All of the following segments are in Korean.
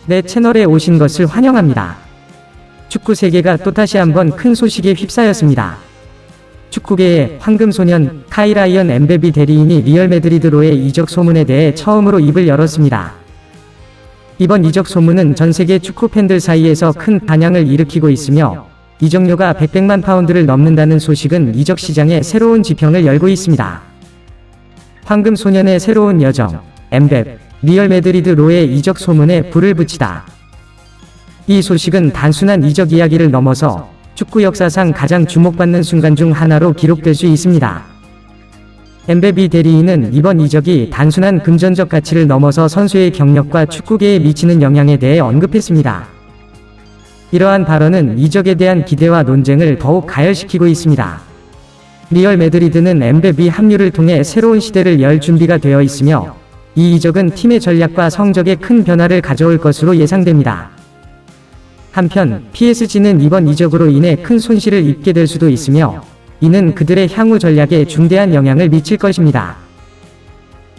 내 채널에 오신 것을 환영합니다. 축구 세계가 또다시 한번 큰 소식에 휩싸였습니다. 축구계의 황금소년 카이라이언 엠베비 대리인이 리얼 메드리드로의 이적 소문에 대해 처음으로 입을 열었습니다. 이번 이적 소문은 전 세계 축구 팬들 사이에서 큰 반향을 일으키고 있으며 이적료가 100만 파운드를 넘는다는 소식은 이적 시장에 새로운 지평을 열고 있습니다. 황금소년의 새로운 여정, 엠베, 리얼 메드리드로의 이적 소문에 불을 붙이다. 이 소식은 단순한 이적 이야기를 넘어서 축구 역사상 가장 주목받는 순간 중 하나로 기록될 수 있습니다. 엠베비 대리인은 이번 이적이 단순한 금전적 가치를 넘어서 선수의 경력과 축구계에 미치는 영향에 대해 언급했습니다. 이러한 발언은 이적에 대한 기대와 논쟁을 더욱 가열시키고 있습니다. 리얼 메드리드는 엠베비 합류를 통해 새로운 시대를 열 준비가 되어 있으며 이 이적은 팀의 전략과 성적에 큰 변화를 가져올 것으로 예상됩니다. 한편 PSG는 이번 이적으로 인해 큰 손실을 입게 될 수도 있으며 이는 그들의 향후 전략에 중대한 영향을 미칠 것입니다.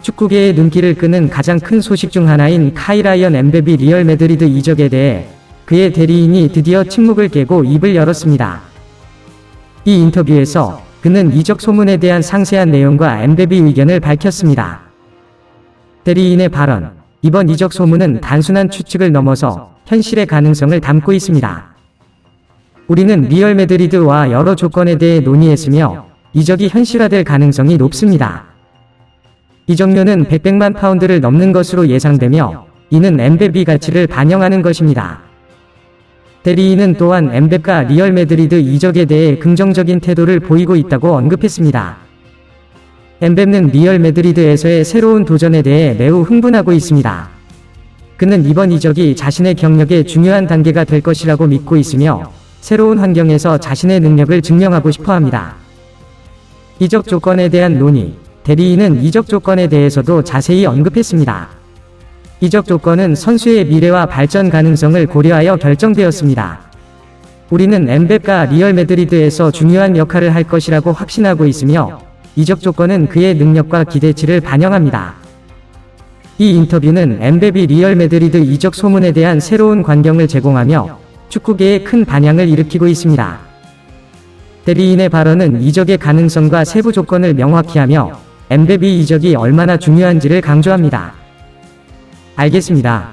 축구계의 눈길을 끄는 가장 큰 소식 중 하나인 카이라이언 엠베비 리얼 메드리드 이적에 대해 그의 대리인이 드디어 침묵을 깨고 입을 열었습니다. 이 인터뷰에서 그는 이적 소문에 대한 상세한 내용과 엠베비 의견을 밝혔습니다. 대리인의 발언, 이번 이적 소문은 단순한 추측을 넘어서 현실의 가능성을 담고 있습니다. 우리는 리얼 메드리드와 여러 조건에 대해 논의했으며 이적이 현실화될 가능성이 높습니다. 이적료는 100만 파운드를 넘는 것으로 예상되며 이는 엠베비 가치를 반영하는 것입니다. 대리인은 또한 엠베가 리얼 메드리드 이적에 대해 긍정적인 태도를 보이고 있다고 언급했습니다. 엠베는 리얼 메드리드에서의 새로운 도전에 대해 매우 흥분하고 있습니다. 그는 이번 이적이 자신의 경력의 중요한 단계가 될 것이라고 믿고 있으며 새로운 환경에서 자신의 능력을 증명하고 싶어 합니다. 이적 조건에 대한 논의, 대리인은 이적 조건에 대해서도 자세히 언급했습니다. 이적 조건은 선수의 미래와 발전 가능성을 고려하여 결정되었습니다. 우리는 엠베가 리얼 메드리드에서 중요한 역할을 할 것이라고 확신하고 있으며 이적 조건은 그의 능력과 기대치를 반영합니다. 이 인터뷰는 엠베비 리얼 메드리드 이적 소문에 대한 새로운 광경을 제공하며 축구계에 큰 반향을 일으키고 있습니다. 대리인의 발언은 이적의 가능성과 세부 조건을 명확히 하며 엠베비 이적이 얼마나 중요한지를 강조합니다. 알겠습니다.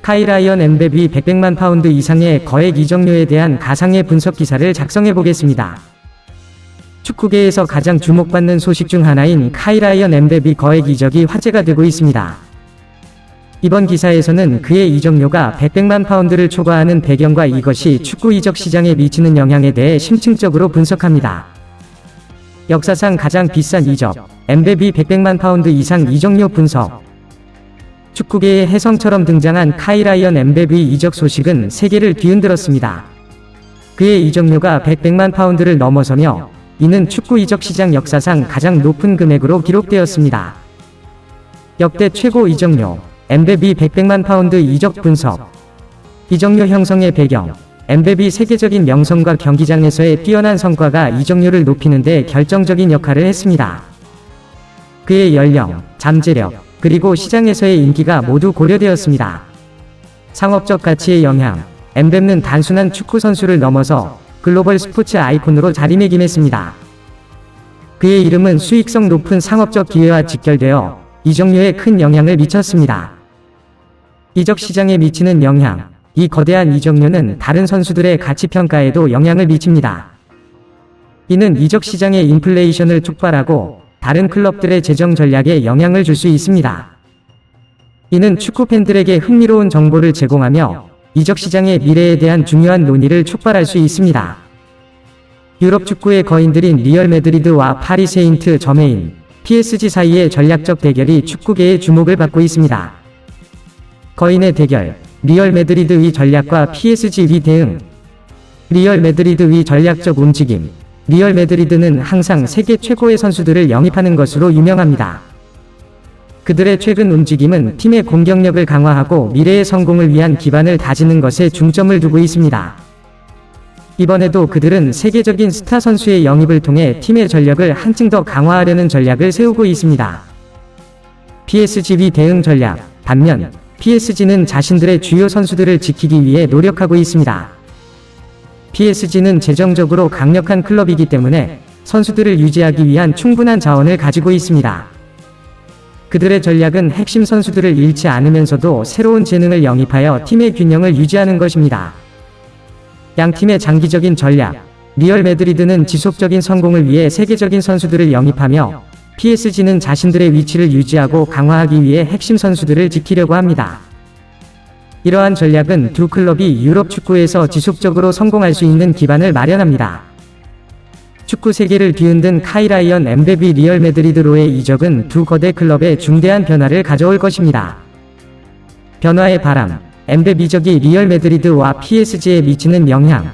카이라이언 엠베비 100만 파운드 이상의 거액 이적료에 대한 가상의 분석 기사를 작성해 보겠습니다. 축구계에서 가장 주목받는 소식 중 하나인 카이라이언 엠베비 거액 이적이 화제가 되고 있습니다. 이번 기사에서는 그의 이적료가 100만 파운드를 초과하는 배경과 이것이 축구 이적 시장에 미치는 영향에 대해 심층적으로 분석합니다. 역사상 가장 비싼 이적, 엠베비 100만 파운드 이상 이적료 분석. 축구계의 혜성처럼 등장한 카이라이언 엠베비 이적 소식은 세계를 뒤흔들었습니다. 그의 이적료가 100만 파운드를 넘어서며 이는 축구 이적 시장 역사상 가장 높은 금액으로 기록되었습니다. 역대 최고 이적료, 엠베비 100만 파운드 이적 분석. 이적료 형성의 배경, 엠베비 세계적인 명성과 경기장에서의 뛰어난 성과가 이적료를 높이는 데 결정적인 역할을 했습니다. 그의 연령, 잠재력, 그리고 시장에서의 인기가 모두 고려되었습니다. 상업적 가치의 영향, 엠베는 단순한 축구 선수를 넘어서 글로벌 스포츠 아이콘으로 자리매김했습니다. 그의 이름은 수익성 높은 상업적 기회와 직결되어 이적료에 큰 영향을 미쳤습니다. 이적 시장에 미치는 영향, 이 거대한 이적료는 다른 선수들의 가치 평가에도 영향을 미칩니다. 이는 이적 시장의 인플레이션을 촉발하고 다른 클럽들의 재정 전략에 영향을 줄 수 있습니다. 이는 축구 팬들에게 흥미로운 정보를 제공하며 이적 시장의 미래에 대한 중요한 논의를 촉발할 수 있습니다. 유럽 축구의 거인들인 리얼 메드리드와 파리 세인트 저메인, PSG 사이의 전략적 대결이 축구계의 주목을 받고 있습니다. 거인의 대결, 리얼 메드리드 위 전략과 PSG 위 대응. 리얼 메드리드 위 전략적 움직임. 리얼 메드리드는 항상 세계 최고의 선수들을 영입하는 것으로 유명합니다. 그들의 최근 움직임은 팀의 공격력을 강화하고 미래의 성공을 위한 기반을 다지는 것에 중점을 두고 있습니다. 이번에도 그들은 세계적인 스타 선수의 영입을 통해 팀의 전력을 한층 더 강화하려는 전략을 세우고 있습니다. PSG 위 대응 전략. 반면 PSG는 자신들의 주요 선수들을 지키기 위해 노력하고 있습니다. PSG는 재정적으로 강력한 클럽이기 때문에 선수들을 유지하기 위한 충분한 자원을 가지고 있습니다. 그들의 전략은 핵심 선수들을 잃지 않으면서도 새로운 재능을 영입하여 팀의 균형을 유지하는 것입니다. 양 팀의 장기적인 전략. 리얼 매드리드는 지속적인 성공을 위해 세계적인 선수들을 영입하며 PSG는 자신들의 위치를 유지하고 강화하기 위해 핵심 선수들을 지키려고 합니다. 이러한 전략은 두 클럽이 유럽 축구에서 지속적으로 성공할 수 있는 기반을 마련합니다. 축구 세계를 뒤흔든 카이라이언 엠베비 리얼 매드리드로의 이적은 두 거대 클럽에 중대한 변화를 가져올 것입니다. 변화의 바람. 엠베비 이적이 리얼 매드리드와 PSG에 미치는 영향.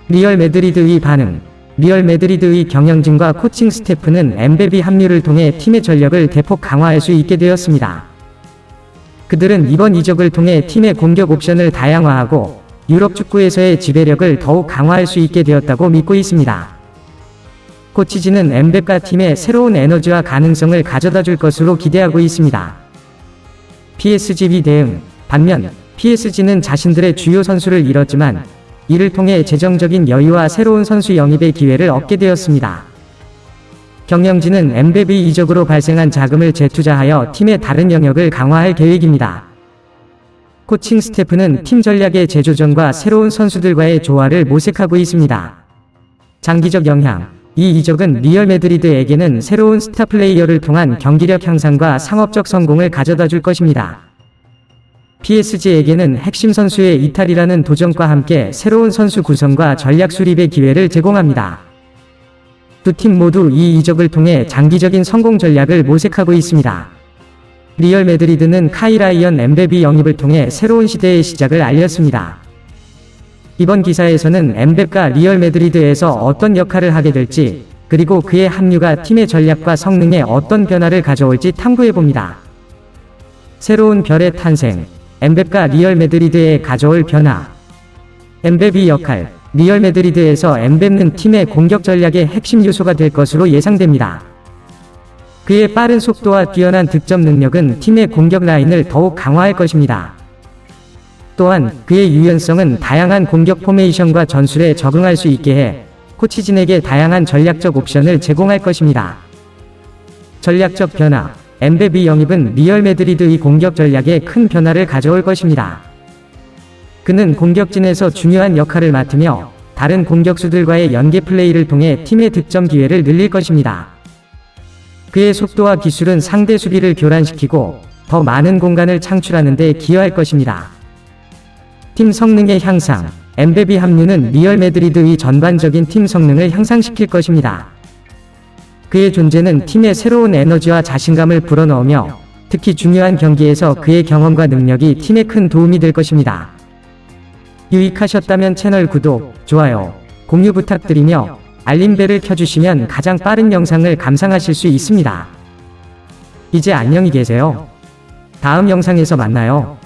리얼 매드리드의 반응. 리얼 매드리드의 경영진과 코칭 스태프는 엠베비 합류를 통해 팀의 전력을 대폭 강화할 수 있게 되었습니다. 그들은 이번 이적을 통해 팀의 공격 옵션을 다양화하고 유럽 축구에서의 지배력을 더욱 강화할 수 있게 되었다고 믿고 있습니다. 코치진은 엠베가 팀에 새로운 에너지와 가능성을 가져다 줄 것으로 기대하고 있습니다. PSG의 대응. 반면 PSG는 자신들의 주요 선수를 잃었지만 이를 통해 재정적인 여유와 새로운 선수 영입의 기회를 얻게 되었습니다. 경영진은 엠베비 이적으로 발생한 자금을 재투자하여 팀의 다른 영역을 강화할 계획입니다. 코칭 스태프는 팀 전략의 재조정과 새로운 선수들과의 조화를 모색하고 있습니다. 장기적 영향. 이 이적은 리얼 매드리드에게는 새로운 스타 플레이어를 통한 경기력 향상과 상업적 성공을 가져다 줄 것입니다. PSG에게는 핵심 선수의 이탈이라는 도전과 함께 새로운 선수 구성과 전략 수립의 기회를 제공합니다. 두 팀 모두 이 이적을 통해 장기적인 성공 전략을 모색하고 있습니다. 리얼 매드리드는 카이라이언 엠베비 영입을 통해 새로운 시대의 시작을 알렸습니다. 이번 기사에서는 엠베가 리얼 매드리드에서 어떤 역할을 하게 될지, 그리고 그의 합류가 팀의 전략과 성능에 어떤 변화를 가져올지 탐구해봅니다. 새로운 별의 탄생. 엠베가 리얼 매드리드에 가져올 변화. 엠베비 역할. 리얼 매드리드에서 엠베는 팀의 공격 전략의 핵심 요소가 될 것으로 예상됩니다. 그의 빠른 속도와 뛰어난 득점 능력은 팀의 공격 라인을 더욱 강화할 것입니다. 또한 그의 유연성은 다양한 공격 포메이션과 전술에 적응할 수 있게 해 코치진에게 다양한 전략적 옵션을 제공할 것입니다. 전략적 변화. 엠베비 영입은 리얼 매드리드의 공격 전략에 큰 변화를 가져올 것입니다. 그는 공격진에서 중요한 역할을 맡으며 다른 공격수들과의 연계 플레이를 통해 팀의 득점 기회를 늘릴 것입니다. 그의 속도와 기술은 상대 수비를 교란시키고 더 많은 공간을 창출하는 데 기여할 것입니다. 팀 성능의 향상. 엠베비 합류는 리얼 매드리드의 전반적인 팀 성능을 향상시킬 것입니다. 그의 존재는 팀에 새로운 에너지와 자신감을 불어넣으며 특히 중요한 경기에서 그의 경험과 능력이 팀에 큰 도움이 될 것입니다. 유익하셨다면 채널 구독, 좋아요, 공유 부탁드리며 알림벨을 켜주시면 가장 빠른 영상을 감상하실 수 있습니다. 이제 안녕히 계세요. 다음 영상에서 만나요.